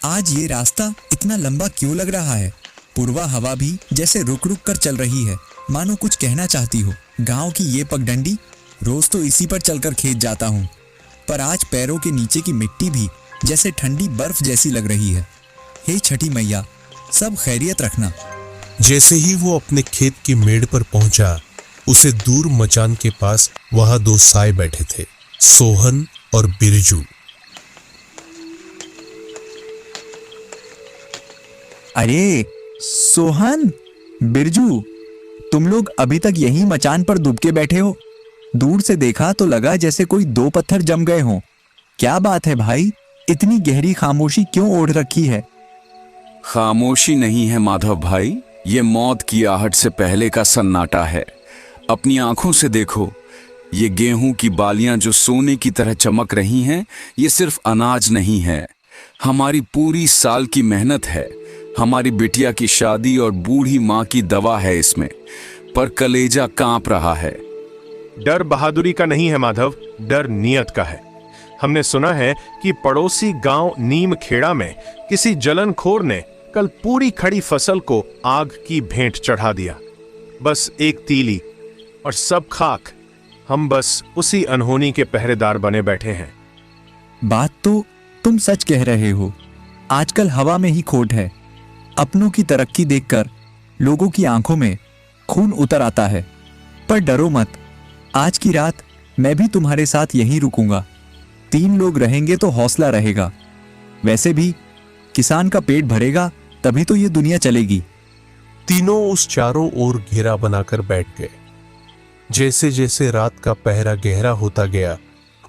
आज ये रास्ता इतना लंबा क्यों लग रहा है? पूर्वा हवा भी जैसे रुक रुक कर चल रही है, मानो कुछ कहना चाहती हो। गांव की ये पगडंडी, रोज तो इसी पर चलकर खेत जाता हूँ, पर आज पैरों के नीचे की मिट्टी भी जैसे ठंडी बर्फ जैसी लग रही है। हे छठी मैया, सब खैरियत रखना। जैसे ही वो अपने खेत की मेड़ पर पहुंचा, उसे दूर मचान के पास वहां दो साए बैठे थे, सोहन और बिरजू। अरे सोहन, बिरजू, तुम लोग अभी तक यहीं मचान पर दुबके बैठे हो? दूर से देखा तो लगा जैसे कोई दो पत्थर जम गए हों। क्या बात है भाई, इतनी गहरी खामोशी क्यों ओढ़ रखी है? खामोशी नहीं है माधव भाई, ये मौत की आहट से पहले का सन्नाटा है। अपनी आंखों से देखो, ये गेहूं की बालियां जो सोने की तरह चमक रही हैं, ये सिर्फ अनाज नहीं है, हमारी पूरी साल की मेहनत है। हमारी बिटिया की शादी और बूढ़ी माँ की दवा है इसमें, पर कलेजा कांप रहा है। डर बहादुरी का नहीं है माधव, डर नियत का है। हमने सुना है कि पड़ोसी गांव नीम खेड़ा में किसी जलनखोर ने कल पूरी खड़ी फसल को आग की भेंट चढ़ा दिया। बस एक तीली और सब खाक। हम बस उसी अनहोनी के पहरेदार बने बैठे हैं। बात तो तुम सच कह रहे हो। आजकल हवा में ही खोट है। अपनों की तरक्की देखकर लोगों की आंखों में खून उतर आता है। पर डरो मत, आज की रात मैं भी तुम्हारे साथ यहीं रुकूंगा। 3 लोग रहेंगे तो हौसला रहेगा। वैसे भी किसान का पेट भरेगा तभी तो ये दुनिया चलेगी। तीनों उस चारों ओर घेरा बनाकर बैठ गए। जैसे जैसे रात का पहरा गहरा होता गया,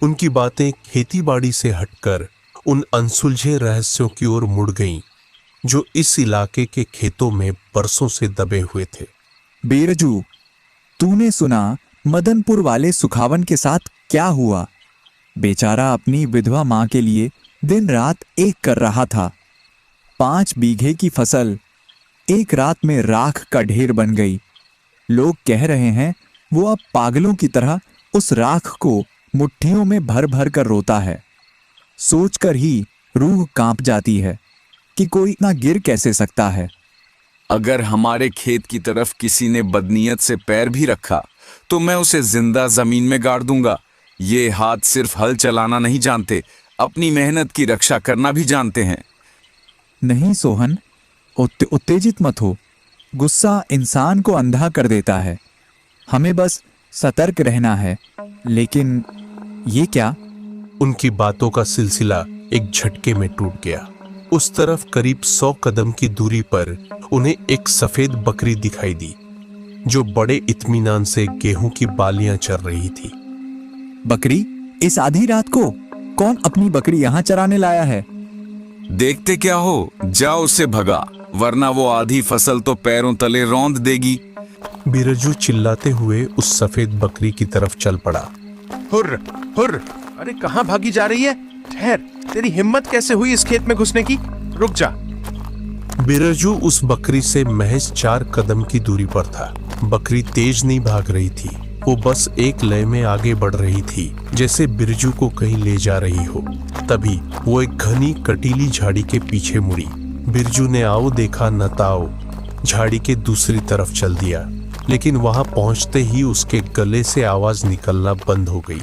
उनकी बातें खेतीबाड़ी से हटकर उन अनसुलझे रहस्यों की ओर मुड़ गईं, जो इस इलाके के खेतों में बरसों से दबे हुए थे। बिरजू, तूने सुना मदनपुर वाले सुखावन के साथ क्या हुआ? बेचारा अपनी विधवा मां के लिए दिन रात एक कर रहा था। 5 बीघे की फसल एक रात में राख का ढेर बन गई। लोग कह रहे हैं वो अब पागलों की तरह उस राख को मुट्ठियों में भर भर कर रोता है। सोचकर ही रूह कांप जाती है कि कोई इतना गिर कैसे सकता है। अगर हमारे खेत की तरफ किसी ने बदनीयत से पैर भी रखा तो मैं उसे जिंदा जमीन में गाड़ दूंगा। ये हाथ सिर्फ हल चलाना नहीं जानते, अपनी मेहनत की रक्षा करना भी जानते हैं। नहीं सोहन, उत्तेजित मत हो। गुस्सा इंसान को अंधा कर देता है। हमें बस सतर्क रहना है। लेकिन ये क्या? उनकी बातों का सिलसिला एक झटके में टूट गया। उस तरफ करीब 100 कदम की दूरी पर उन्हें एक सफेद बकरी दिखाई दी, जो बड़े इत्मीनान से गेहूं की बालियां चर रही थी। बकरी? इस आधी रात को कौन अपनी बकरी यहां चराने लाया है? देखते क्या हो, जाओ उसे भगा, वरना वो आधी फसल तो पैरों तले रौंद देगी। बिरजू चिल्लाते हुए उस सफेद बकरी की तरफ चल पड़ा। हुर्र हुर्र, अरे कहां भागी जा रही है? ठहर, तेरी हिम्मत कैसे हुई इस खेत में घुसने की? रुक जा। बिरजू उस बकरी से महज 4 कदम की दूरी पर था। बकरी तेज नहीं भाग रही थी, वो बस एक लय में आगे बढ़ रही थी, जैसे बिरजू को कहीं ले जा रही हो। तभी वो एक घनी कटीली झाड़ी के पीछे मुड़ी। बिरजू ने आओ देखा न ताओ, झाड़ी के दूसरी तरफ चल दिया, लेकिन वहां पहुंचते ही उसके गले से आवाज निकलना बंद हो गई।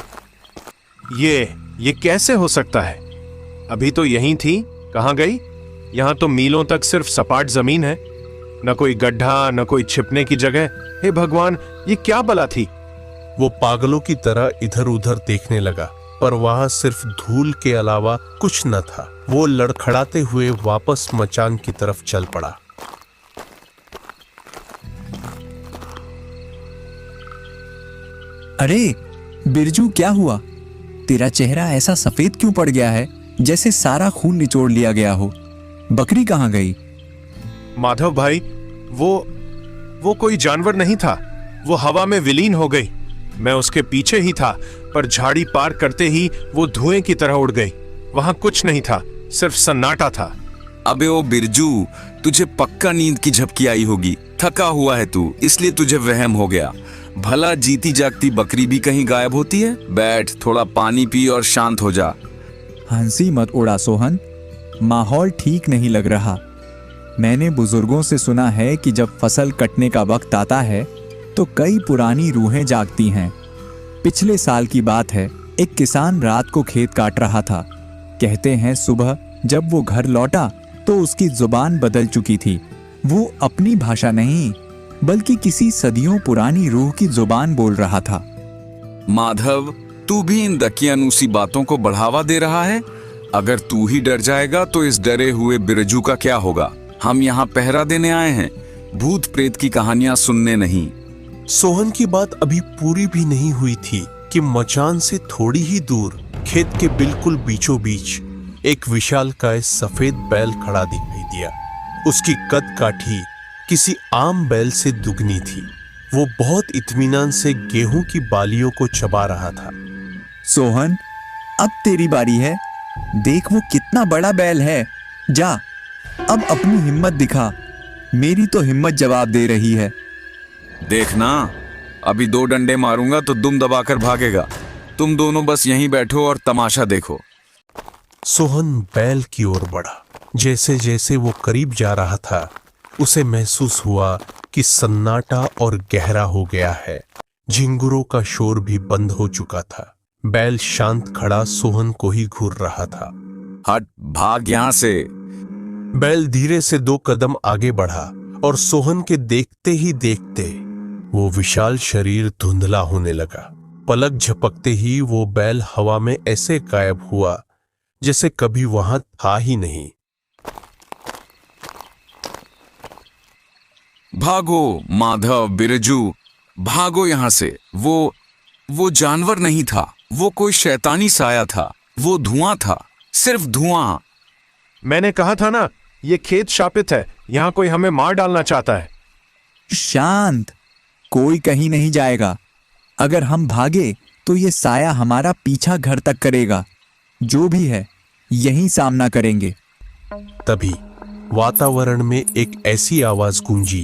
ये कैसे हो सकता है? अभी तो यहीं थी, कहां गई? यहां तो मीलों तक सिर्फ सपाट जमीन है, न कोई गड्ढा, न कोई छिपने की जगह। हे भगवान, ये क्या बला थी? वो पागलों की तरह इधर उधर देखने लगा, पर वहां सिर्फ धूल के अलावा कुछ न था। वो लड़खड़ाते हुए वापस मचान की तरफ चल पड़ा। अरे बिरजू, क्या हुआ? तेरा चेहरा ऐसा सफेद क्यों पड़ गया है, जैसे सारा खून निचोड़ लिया गया हो? बकरी कहां गई? माधव भाई, वो कोई जानवर नहीं था, वो हवा में विलीन हो गई। मैं उसके पीछे ही था, पर झाड़ी पार करते ही वो धुएं की तरह उड़ गई। वहां कुछ नहीं था, सिर्फ सन्नाटा था। अबे ओ बिरजू, तुझे पक्का नींद की झपकी आई होगी। थका हुआ है तू, इसलिए तुझे वहम हो गया। भला जीती जागती बकरी भी कहीं गायब होती है? बैठ, थोड़ा पानी पी और शांत हो जा। हंसी मत उड़ा सोहन। माहौल ठीक नहीं लग रहा। मैंने बुजुर्गों से सुना है कि जब फसल कटने का वक्त आता है तो कई पुरानी रूहें जागती हैं। पिछले साल की बात है, एक किसान रात को खेत काट रहा था। कहते हैं सुबह जब वो घर लौटा तो उसकी जुबान बदल चुकी थी। वो अपनी भाषा नहीं बल्कि किसी सदियों पुरानी रूह की जुबान बोल रहा था। माधव, तू भी इन दकियानूसी बातों को बढ़ावा दे रहा है। अगर तू ही डर जाएगा तो इस डरे हुए बिरजू का क्या होगा? हम यहाँ पहरा देने आए हैं, भूत प्रेत की कहानियां सुनने नहीं। सोहन की बात अभी पूरी भी नहीं हुई थी कि मचान से थोड़ी ही दूर खेत के बिल्कुल बीचों बीच एक विशालकाय सफेद बैल खड़ा दिखाई दिया। उसकी कद काठी किसी आम बैल से दुगनी थी। वो बहुत इत्मीनान से गेहूं की बालियों को चबा रहा था। सोहन, अब तेरी बारी है। देख वो कितना बड़ा बैल है। जा, अब अपनी हिम्मत दिखा। मेरी तो हिम्मत जवाब दे रही है। देखना, अभी 2 डंडे मारूंगा तो दुम दबाकर भागेगा। तुम दोनों बस यहीं बैठो और तमाशा देखो। सोहन बैल की ओर बढ़ा। जैसे जैसे वो करीब जा रहा था उसे महसूस हुआ कि सन्नाटा और गहरा हो गया है। झिंगुरों का शोर भी बंद हो चुका था। बैल शांत खड़ा सोहन को ही घूर रहा था। हट, भाग यहां से। बैल धीरे से 2 कदम आगे बढ़ा और सोहन के देखते ही देखते वो विशाल शरीर धुंधला होने लगा। पलक झपकते ही वो बैल हवा में ऐसे गायब हुआ जैसे कभी वहां था ही नहीं। भागो माधव, बिरजू, भागो यहां से। वो जानवर नहीं था, वो कोई शैतानी साया था। वो धुआं था, सिर्फ धुआं। मैंने कहा था ना, ये खेत शापित है, यहां कोई हमें मार डालना चाहता है। शांत, कोई कहीं नहीं जाएगा। अगर हम भागे तो ये साया हमारा पीछा घर तक करेगा। जो भी है यही सामना करेंगे। तभी वातावरण में एक ऐसी आवाज गूंजी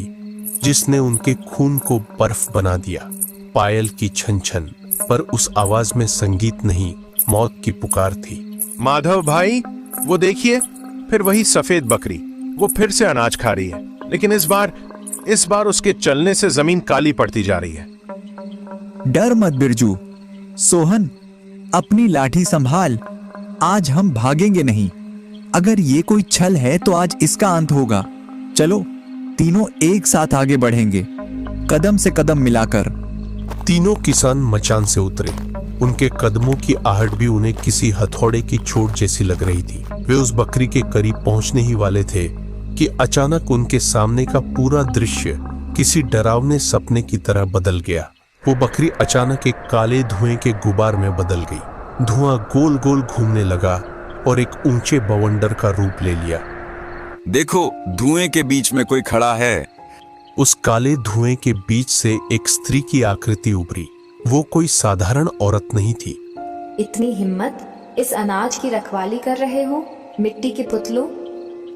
जिसने उनके खून को बर्फ बना दिया। पायल की छन छन, पर उस आवाज में संगीत नहीं, मौत की पुकार थी। माधव भाई, वो देखिए, फिर वही सफेद बकरी। वो फिर से अनाज खा रही है, लेकिन इस बार उसके चलने से जमीन काली पड़ती जा रही है। डर मत बिरजू। सोहन, अपनी लाठी संभाल। आज हम भागेंगे नहीं। अगर ये कोई छल है तो आज इसका अंत होगा। चलो, तीनों एक साथ आगे बढ़ेंगे, कदम से कदम मिलाकर। तीनों किसान मचान से उतरे। उनके कदमों की आहट भी उन्हें किसी हथौड़े की चोट जैसी लग रही थी। वे उस बकरी के करीब पहुंचने ही वाले थे कि अचानक उनके सामने का पूरा दृश्य किसी डरावने सपने की तरह बदल गया। वो बकरी अचानक एक काले धुएं के गुबार में बदल गई। धुआं गोल गोल घूमने लगा और एक ऊंचे बवंडर का रूप ले लिया। देखो, धुएं के बीच में कोई खड़ा है। उस काले धुएं के बीच से एक स्त्री की आकृति उभरी। वो कोई साधारण औरत नहीं थी। इतनी हिम्मत, इस अनाज की रखवाली कर रहे हो, मिट्टी के पुतलों।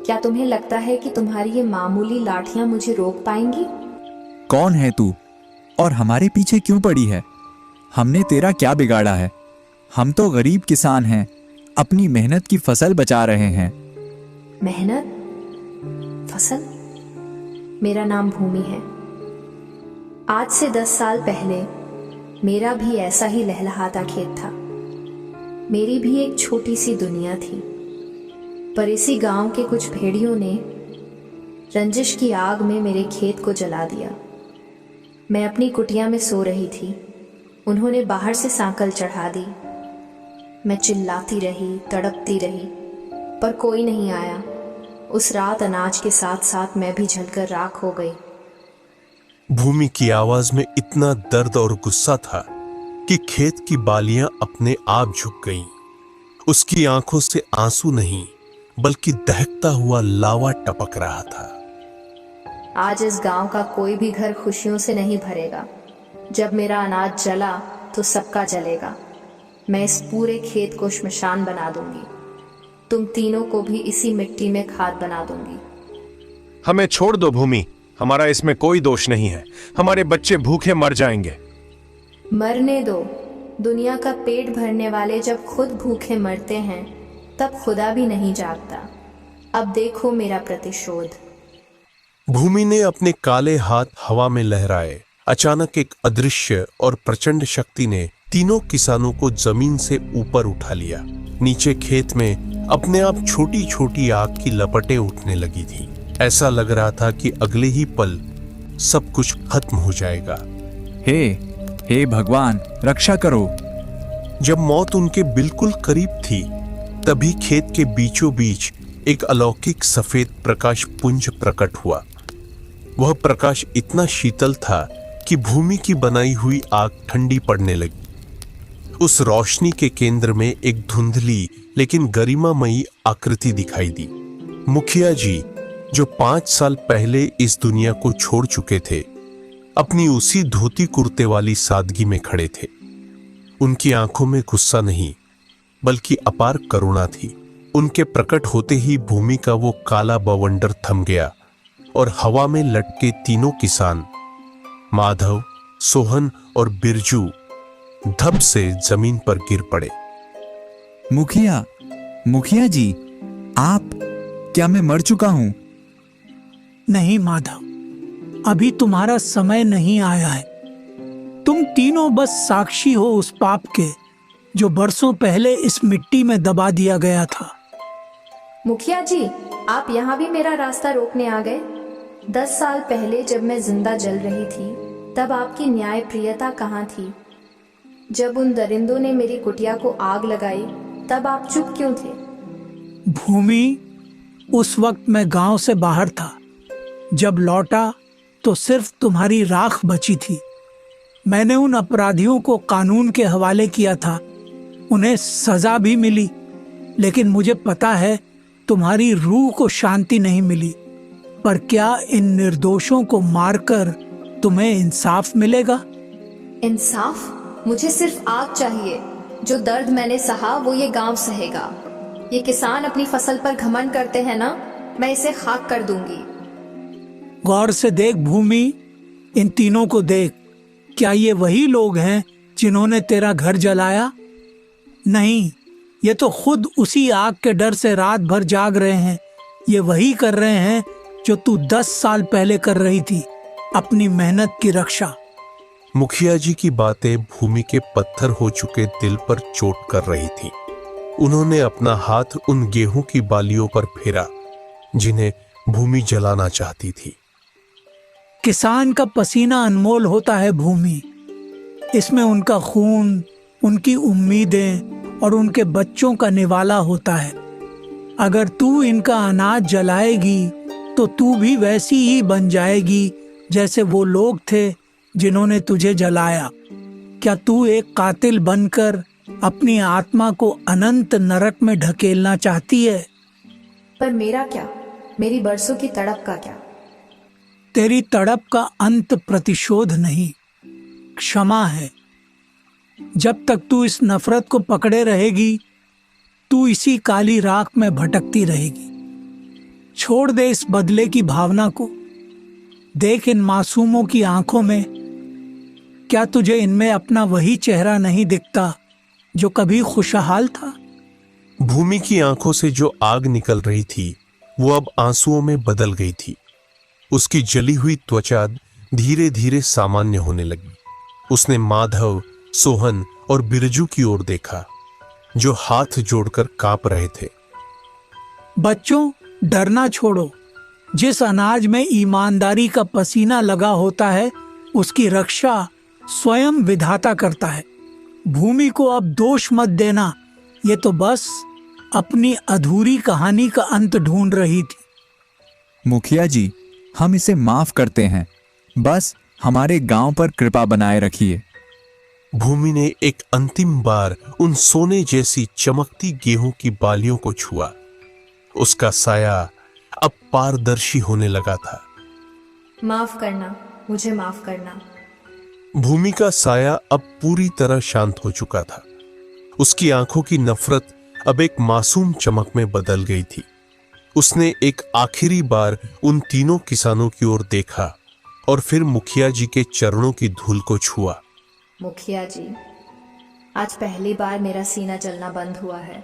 क्या तुम्हें लगता है कि तुम्हारी ये मामूली लाठियां मुझे रोक पाएंगी? कौन है तू और हमारे पीछे क्यों पड़ी है? हमने तेरा क्या बिगाड़ा है? हम तो गरीब किसान हैं, अपनी मेहनत की फसल बचा रहे हैं। मेहनत? फसल? मेरा नाम भूमि है। आज से 10 साल पहले मेरा भी ऐसा ही लहलहाता खेत था। मेरी भी एक छोटी सी दुनिया थी, पर इसी गांव के कुछ भेड़ियों ने रंजिश की आग में मेरे खेत को जला दिया। मैं अपनी कुटिया में सो रही थी। उन्होंने बाहर से सांकल चढ़ा दी। मैं चिल्लाती रही, तड़पती रही, पर कोई नहीं आया। उस रात अनाज के साथ साथ मैं भी जलकर राख हो गई। भूमि की आवाज में इतना दर्द और गुस्सा था कि खेत की बालियां अपने आप झुक गईं। उसकी आंखों से आंसू नहीं बल्कि दहकता हुआ लावा टपक रहा था। आज इस गांव का कोई भी घर खुशियों से नहीं भरेगा। जब मेरा अनाज जला तो सबका जलेगा। मैं इस पूरे खेत को श्मशान बना दूंगी। तुम तीनों को भी इसी मिट्टी में खाद बना दूंगी। हमें छोड़ दो भूमि, हमारा इसमें कोई दोष नहीं है। हमारे बच्चे भूखे मर जाएंगे। मरने दो। दुनिया का पेट भरने वाले जब खुद भूखे मरते हैं तब खुदा भी नहीं जागता। अब देखो मेरा प्रतिशोध। भूमि ने अपने काले हाथ हवा में लहराए। अचानक एक अदृश्य और प्रचंड शक्ति ने तीनों किसानों को जमीन से ऊपर उठा लिया। नीचे खेत में अपने आप छोटी छोटी आग की लपटें उठने लगी थी। ऐसा लग रहा था कि अगले ही पल सब कुछ खत्म हो जाएगा। हे भगवान, रक्षा करो। जब मौत उनके बिल्कुल करीब थी, तभी खेत के बीचों बीच एक अलौकिक सफेद प्रकाश पुंज प्रकट हुआ। वह प्रकाश इतना शीतल था कि भूमि की बनाई हुई आग ठंडी पड़ने लगी। उस रोशनी के केंद्र में एक धुंधली लेकिन गरिमामयी आकृति दिखाई दी। मुखिया जी, जो 5 साल पहले इस दुनिया को छोड़ चुके थे, अपनी उसी धोती कुर्ते वाली सादगी में खड़े थे। उनकी आंखों में गुस्सा नहीं, बल्कि अपार करुणा थी। उनके प्रकट होते ही भूमि का वो काला बवंडर थम गया और हवा में लटके तीनों किसान माधव, सोहन और बिरजू धप से जमीन पर गिर पड़े। मुखिया जी, आप, क्या मैं मर चुका हूं? नहीं माधव, अभी तुम्हारा समय नहीं आया है। तुम तीनों बस साक्षी हो उस पाप के जो बरसों पहले इस मिट्टी में दबा दिया गया था। मुखिया जी, आप यहाँ भी मेरा रास्ता रोकने आ गए। 10 साल पहले जब मैं जिंदा जल रही थी, तब आपकी न्याय प्रियता कहाँ थी? जब उन दरिंदों ने मेरी कुटिया को आग लगाई, तब आप चुप क्यों थे? भूमि, उस वक्त मैं गांव से बाहर था। जब लौटा तो सिर्फ तुम्हारी राख बची थी। मैंने उन अपराधियों को कानून के हवाले किया था। उन्हें सजा भी मिली, लेकिन मुझे पता है तुम्हारी रूह को शांति नहीं मिली। पर क्या इन निर्दोषों को मारकर तुम्हें इंसाफ मिलेगा? इंसाफ? मुझे सिर्फ आग चाहिए। जो दर्द मैंने सहा वो ये गांव सहेगा। ये किसान अपनी फसल पर घमंड करते हैं ना, मैं इसे खाक कर दूंगी। गौर से देख भूमि, इन तीनों को देख। क्या ये वही लोग हैं जिन्होंने तेरा घर जलाया? नहीं, ये तो खुद उसी आग के डर से रात भर जाग रहे हैं। ये वही कर रहे हैं जो तू 10 साल पहले कर रही थी, अपनी मेहनत की रक्षा। मुखिया जी की बातें भूमि के पत्थर हो चुके दिल पर चोट कर रही थी। उन्होंने अपना हाथ उन गेहूं की बालियों पर फेरा जिन्हें भूमि जलाना चाहती थी। किसान का पसीना अनमोल होता है भूमि। इसमें उनका खून, उनकी उम्मीदें और उनके बच्चों का निवाला होता है। अगर तू इनका अनाज जलाएगी तो तू भी वैसी ही बन जाएगी जैसे वो लोग थे जिन्होंने तुझे जलाया। क्या तू एक कातिल बनकर अपनी आत्मा को अनंत नरक में ढकेलना चाहती है? पर मेरा क्या? मेरी बरसों की तड़प का क्या? तेरी तड़प का अंत प्रतिशोध नहीं, क्षमा है। जब तक तू इस नफरत को पकड़े रहेगी, तू इसी काली राख में भटकती रहेगी। छोड़ दे इस बदले की भावना को। देख इन मासूमों की आंखों में। क्या तुझे इनमें अपना वही चेहरा नहीं दिखता जो कभी खुशहाल था? भूमि की आंखों से जो आग निकल रही थी, वो अब आंसुओं में बदल गई थी। उसकी जली हुई त्वचा धीरे धीरे सामान्य होने लगी। उसने माधव, सोहन और बिरजू की ओर देखा, जो हाथ जोड़कर कांप रहे थे। बच्चों, डरना छोड़ो। जिस अनाज में ईमानदारी का पसीना लगा होता है, उसकी रक्षा स्वयं विधाता करता है। भूमि को अब दोष मत देना। ये तो बस अपनी अधूरी कहानी का अंत ढूंढ रही थी। मुखिया जी, हम इसे माफ करते हैं। बस हमारे गांव पर कृपा बनाए रखिए। भूमि ने एक अंतिम बार उन सोने जैसी चमकती गेहूं की बालियों को छुआ। उसका साया अब पारदर्शी होने लगा था। माफ करना, मुझे माफ करना। भूमि का साया अब पूरी तरह शांत हो चुका था। उसकी आंखों की नफरत अब एक मासूम चमक में बदल गई थी। उसने एक आखिरी बार उन तीनों किसानों की ओर देखा और फिर मुखिया जी के चरणों की धूल को छुआ। मुखिया जी, आज पहली बार मेरा सीना जलना बंद हुआ है।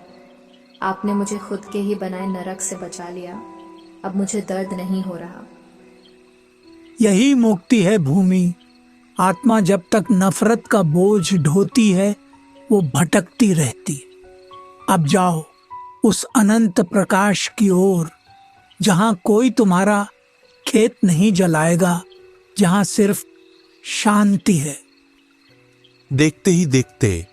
आपने मुझे खुद के ही बनाए नरक से बचा लिया। अब मुझे दर्द नहीं हो रहा। यही मुक्ति है भूमि। आत्मा जब तक नफरत का बोझ ढोती है वो भटकती रहती है। अब जाओ उस अनंत प्रकाश की ओर जहां कोई तुम्हारा खेत नहीं जलाएगा, जहां सिर्फ शांति है। देखते ही देखते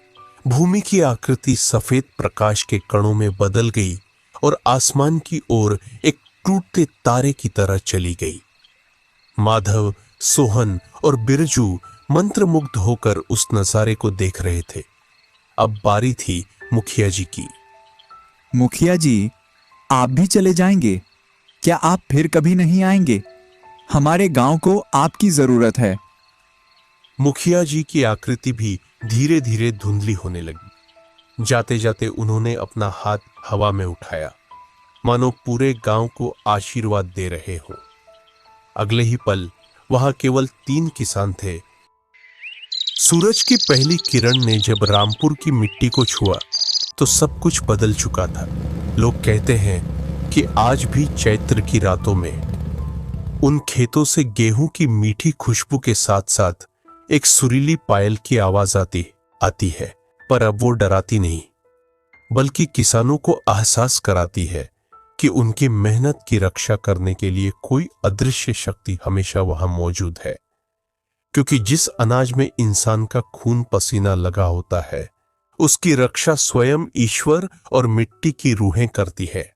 भूमि की आकृति सफेद प्रकाश के कणों में बदल गई और आसमान की ओर एक टूटते तारे की तरह चली गई। माधव, सोहन और बिरजू मंत्रमुग्ध होकर उस नजारे को देख रहे थे। अब बारी थी मुखिया जी की। मुखिया जी, आप भी चले जाएंगे? क्या आप फिर कभी नहीं आएंगे? हमारे गांव को आपकी जरूरत है। मुखिया जी की आकृति भी धीरे धीरे धुंधली होने लगी। जाते जाते उन्होंने अपना हाथ हवा में उठाया, मानो पूरे गांव को आशीर्वाद दे रहे हो। अगले ही पल वहां केवल 3 किसान थे। सूरज की पहली किरण ने जब रामपुर की मिट्टी को छुआ तो सब कुछ बदल चुका था। लोग कहते हैं कि आज भी चैत्र की रातों में उन खेतों से गेहूं की मीठी खुशबू के साथ साथ एक सुरीली पायल की आवाज आती है, पर अब वो डराती नहीं, बल्कि किसानों को एहसास कराती है कि उनकी मेहनत की रक्षा करने के लिए कोई अदृश्य शक्ति हमेशा वहां मौजूद है। क्योंकि जिस अनाज में इंसान का खून पसीना लगा होता है, उसकी रक्षा स्वयं ईश्वर और मिट्टी की रूहें करती है।